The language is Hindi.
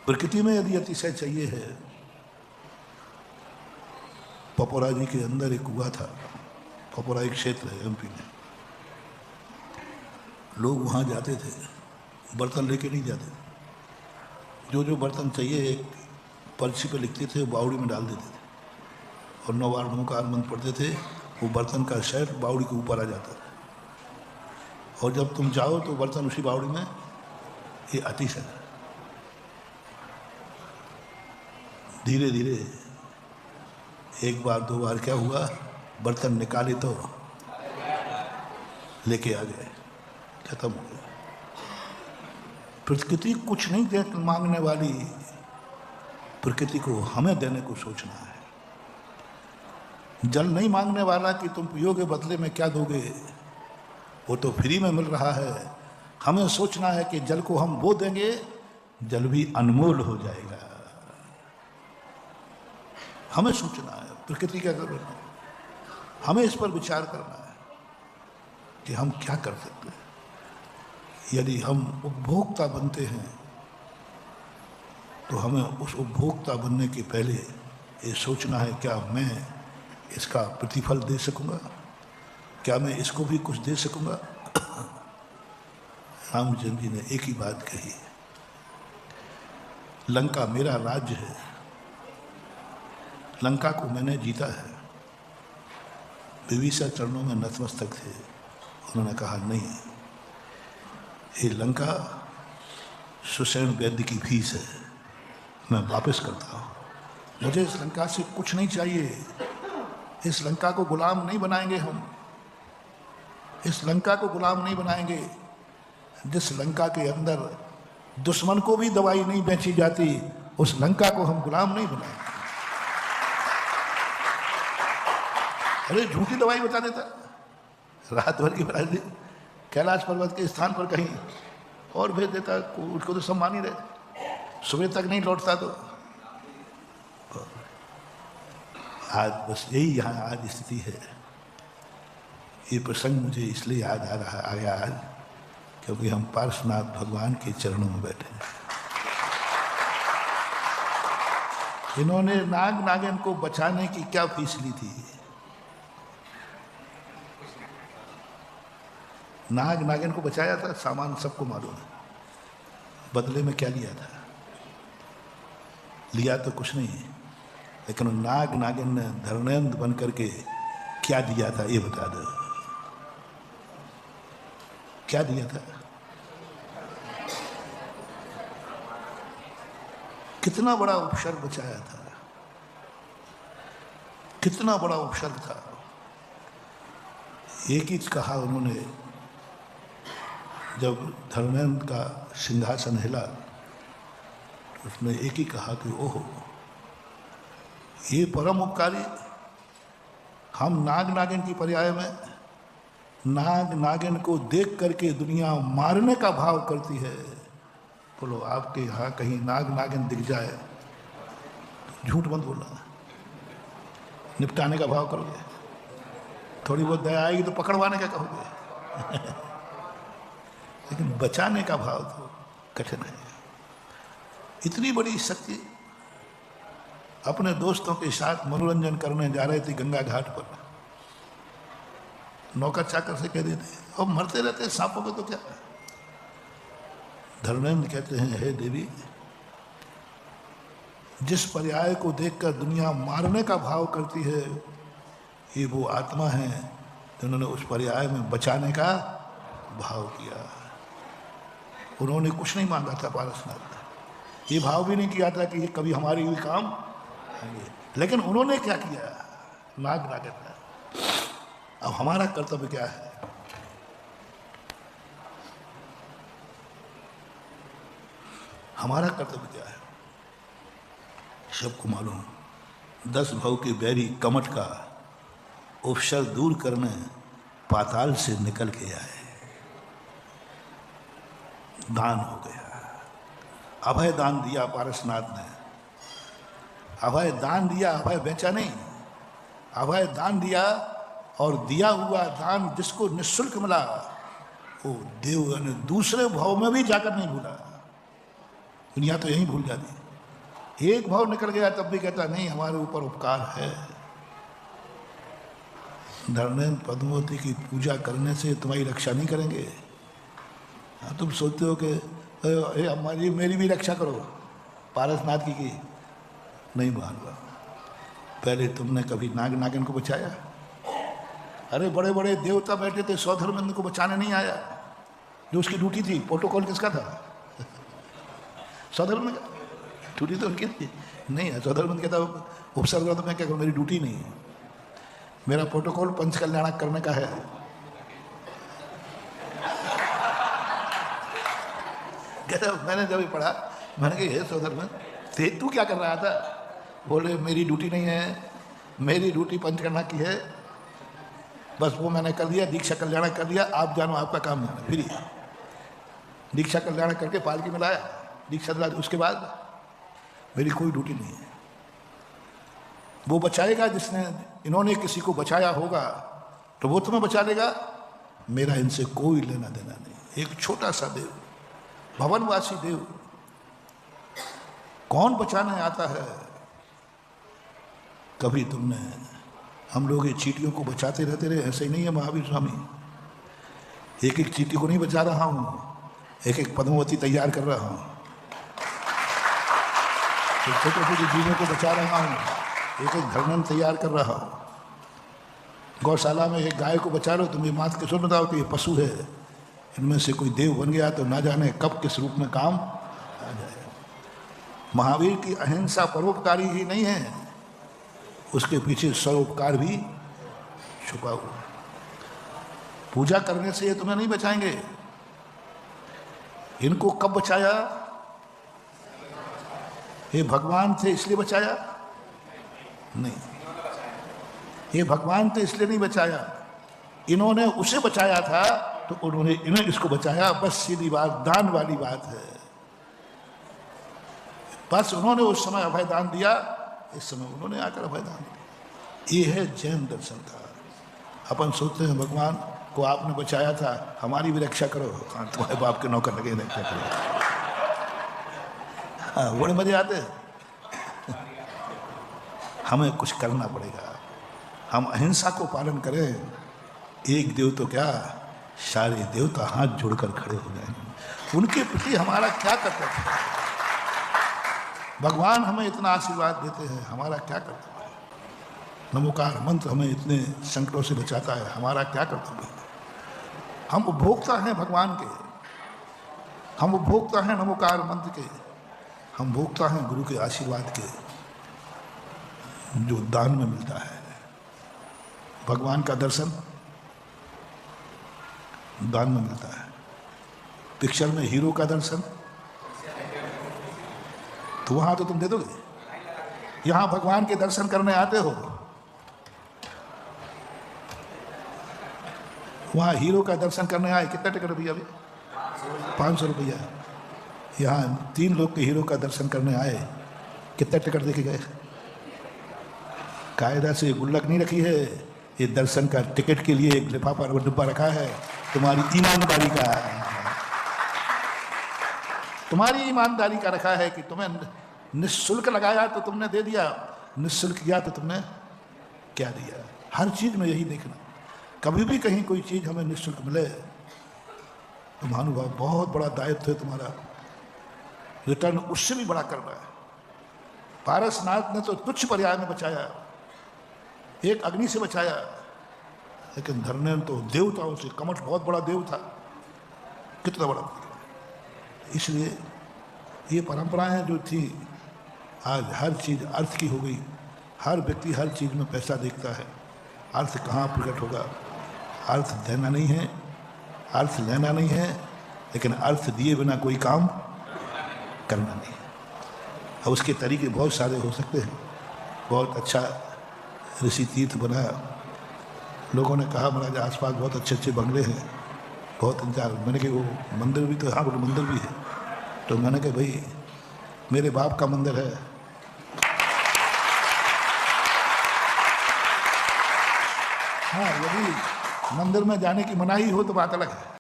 प्रकृति में यदि अतिशय चाहिए है, पपोरा जी के अंदर एक हुआ था, पपोरा एक क्षेत्र है एमपी में, लोग वहाँ जाते थे, बर्तन लेके नहीं जाते थे, जो जो बर्तन चाहिए एक पर्ची पे लिखते थे, बावड़ी में डाल देते थे और 9 बार ओंकार मंत्र पढ़ते थे, वो बर्तन का शहर बावड़ी के ऊपर आ जाता था और जब तुम जाओ तो बर्तन उसी बावड़ी में। ये अतिशय धीरे धीरे 1 बार 2 बार क्या हुआ, बर्तन निकाले तो लेके आ गए, खत्म हो गया। प्रकृति कुछ नहीं मांगने वाली, प्रकृति को हमें देने को सोचना है। जल नहीं मांगने वाला कि तुम पियोगे बदले में क्या दोगे, वो तो फ्री में मिल रहा है। हमें सोचना है कि जल को हम वो देंगे, जल भी अनमोल हो जाएगा। हमें सोचना है, प्रकृति का जरूरत है। हमें इस पर विचार करना है कि हम क्या कर सकते हैं। यदि हम उपभोक्ता बनते हैं तो हमें उस उपभोक्ता बनने के पहले ये सोचना है, क्या मैं इसका प्रतिफल दे सकूंगा, क्या मैं इसको भी कुछ दे सकूंगा। रामचंद्र जी ने एक ही बात कही, लंका मेरा राज्य है, लंका को मैंने जीता है। विभीषण चरणों में नतमस्तक थे, उन्होंने कहा नहीं, ये लंका सुषेण वैद्य की फीस है, मैं वापस करता हूँ। मुझे इस लंका से कुछ नहीं चाहिए, इस लंका को गुलाम नहीं बनाएंगे हम, इस लंका को गुलाम नहीं बनाएंगे। जिस लंका के अंदर दुश्मन को भी दवाई नहीं बेची जाती, उस लंका को हम गुलाम नहीं बनाएंगे। अरे झूठी दवाई बता देता, रात भर की बराबरी कैलाश पर्वत के स्थान पर कहीं और भेज देता, उसको तो सम्मान ही रहे, सुबह तक नहीं लौटता। तो आज बस यही यहाँ आज स्थिति है। ये प्रसंग मुझे इसलिए याद आ गया आज, क्योंकि हम पार्श्वनाथ भगवान के चरणों में बैठे हैं। इन्होंने नाग नागिन को बचाने की क्या फीस ली थी? नाग नागिन को बचाया था, सामान सबको मालूम है। बदले में क्या लिया था? लिया तो कुछ नहीं, लेकिन नाग नागिन ने धर्मेंद्र बन करके क्या दिया था, ये बता दो, क्या दिया था? कितना बड़ा उपसर्ग बचाया था, कितना बड़ा उपसर्ग था। एक ही कहा उन्होंने, जब धर्मेंद्र का सिंहासन हिला तो उसने एक ही कहा कि ओहो, ये परम उपकारी। हम नाग नागिन की पर्याय में नाग नागिन को देख करके दुनिया मारने का भाव करती है। बोलो, आपके यहाँ कहीं नाग नागिन दिख जाए तो झूठ मत बोलना, निपटाने का भाव करोगे। थोड़ी बहुत दया आएगी तो पकड़वाने का कहोगे लेकिन बचाने का भाव तो कठिन है। इतनी बड़ी शक्ति। अपने दोस्तों के साथ मनोरंजन करने जा रहे थे गंगा घाट पर, नौकर चाकर से कह देते अब मरते रहते सांपों को तो क्या। धर्मेंद्र कहते हैं, हे देवी, जिस पर्याय को देखकर दुनिया मारने का भाव करती है, ये वो आत्मा है जिन्होंने उस पर्याय में बचाने का भाव किया। उन्होंने कुछ नहीं मांगा था पारसनाथ, ये भाव भी नहीं किया था कि ये कभी हमारी हुई काम आएंगे, लेकिन उन्होंने क्या किया, नाग नागिन था। अब हमारा कर्तव्य क्या है? हमारा कर्तव्य क्या है? सबको मालूम, 10 भव के बैरी कमट का उपसर दूर करने पाताल से निकल के आए, दान हो गया। अभय दान दिया पारसनाथ ने, अभय दान दिया, अभय बेचा नहीं, अभय दान दिया। और दिया हुआ दान जिसको निःशुल्क मिला, वो देव ने दूसरे भाव में भी जाकर नहीं भूला। दुनिया तो यहीं भूल जाती। एक भाव निकल गया तब भी कहता नहीं हमारे ऊपर उपकार है। धर्मेंद्र पद्मावती की पूजा करने से तुम्हारी रक्षा नहीं करेंगे। तुम सोचते हो कि हमारी मेरी भी रक्षा करो, पारसनाथ की नहीं मानूंगा। पहले तुमने कभी नाग नागिन को बचाया? अरे बड़े बड़े देवता बैठे थे, सौधर्मेंद्र को बचाने नहीं आया। जो उसकी ड्यूटी थी, प्रोटोकॉल किसका था? सौधर्मेंद्र का। ड्यूटी तो उनकी थी नहीं। सौधर्मेंद्र कहता उपसर्ग तो मैं क्या करूँ, मेरी ड्यूटी नहीं है, मेरा प्रोटोकॉल पंच कल्याण करने का है। कहता मैंने जब पढ़ा, मैंने कहा ये सौधर्मेंद्र तू क्या कर रहा था? बोले मेरी ड्यूटी नहीं है, मेरी ड्यूटी पंच करना की है, बस वो मैंने कर दिया, दीक्षा कल्याण कर दिया, आप जानो आपका काम है। फिर दीक्षा कल्याण करके पालकी में लाया, दीक्षा दिला, उसके बाद मेरी कोई ड्यूटी नहीं है। वो बचाएगा जिसने, इन्होंने किसी को बचाया होगा तो वो तुम्हें बचा लेगा, मेरा इनसे कोई लेना देना नहीं। एक छोटा सा देव, भवनवासी देव, कौन बचाने आता है? कभी तुमने, हम लोग ये चींटियों को बचाते रहते रहे, ऐसे ही नहीं है महावीर स्वामी। एक एक चींटी को नहीं बचा रहा हूं, एक एक पद्मावती तैयार कर रहा हूं, छोटे छोटे जीवों को बचा रहा हूं, एक एक धर्मेंद्र तैयार कर रहा हूं। गौशाला में एक गाय को बचा लो, तुम ये मात किसको बताओ कि ये पशु है, इनमें से कोई देव बन गया तो ना जाने कब किस रूप में काम आ जाए। महावीर की अहिंसा परोपकारी ही नहीं है, उसके पीछे सरोपकार भी छुपा हुआ। पूजा करने से ये तुम्हें नहीं बचाएंगे। इनको कब बचाया? ये भगवान थे इसलिए बचाया? नहीं, ये भगवान थे इसलिए नहीं बचाया। इन्होंने उसे बचाया था तो उन्होंने इन्हें इसको बचाया। बस सीधी बात, दान वाली बात है। बस उन्होंने उस समय अभय दान दिया, इस समय उन्होंने आकर अभय दान दिया। ये है जैन दर्शन का। अपन सोचते हैं भगवान को आपने बचाया था, हमारी भी रक्षा करो। हाँ, तुम्हारे बाप के नौकर लगे रक्षा करो। हाँ, बड़े मजे आते हैं। हमें कुछ करना पड़ेगा। हम अहिंसा को पालन करें, एक देव तो क्या, सारे देवता हाथ जोड़कर खड़े हो जाएंगे। उनके प्रति हमारा क्या कर्तव्य है? भगवान हमें इतना आशीर्वाद देते हैं, हमारा क्या कर्तव्य है? नमोकार मंत्र हमें इतने संकटों से बचाता है, हमारा क्या कर्तव्य है? हम उपभोक्ता हैं भगवान के, हम उपभोक्ता हैं नमोकार मंत्र के, हम भोक्ता हैं गुरु के आशीर्वाद के, जो दान में मिलता है। भगवान का दर्शन दान में मिलता है। पिक्चर में हीरो का दर्शन तो वहां तो तुम दे दोगे। यहां भगवान के दर्शन करने आते हो, वहां हीरो का दर्शन करने आए, कितना टिकट भैया? अभी 500 रुपया। यहाँ 3 लोग के हीरो का दर्शन करने आए, कितना टिकट देके गए? कायदा से गुल्लक नहीं रखी है, ये दर्शन का टिकट के लिए एक लिफाफा डिब्बा रखा है। तुम्हारी ईमानदारी का, तुम्हारी ईमानदारी का रखा है कि तुम्हें निःशुल्क लगाया तो तुमने दे दिया, निःशुल्क किया तो तुमने क्या दिया। हर चीज में यही देखना। कभी भी कहीं कोई चीज हमें निःशुल्क मिले तो महानुभाव बहुत बड़ा दायित्व है तुम्हारा, रिटर्न उससे भी बड़ा करना है। पारसनाथ ने तो तुच्छ पर्याय में बचाया, एक अग्नि से बचाया, लेकिन धर्मेंद्र तो देवताओं से, कमठ बहुत बड़ा देव था, कितना बड़ा। इसलिए ये परंपराएं जो थी, आज हर चीज़ अर्थ की हो गई। हर व्यक्ति हर चीज़ में पैसा देखता है। अर्थ कहाँ प्रकट होगा? अर्थ देना नहीं है, अर्थ लेना नहीं है, लेकिन अर्थ दिए बिना कोई काम करना नहीं है। अब उसके तरीके बहुत सारे हो सकते हैं। बहुत अच्छा ऋषि तीर्थ बनाया, लोगों ने कहा महाराज आसपास बहुत अच्छे अच्छे बंगले हैं, बहुत इंतजार। मैंने कहा वो मंदिर भी तो, हाँ बोले मंदिर भी है। तो मैंने कहा भाई मेरे बाप का मंदिर है, हाँ यदि मंदिर में जाने की मनाही हो तो बात अलग है।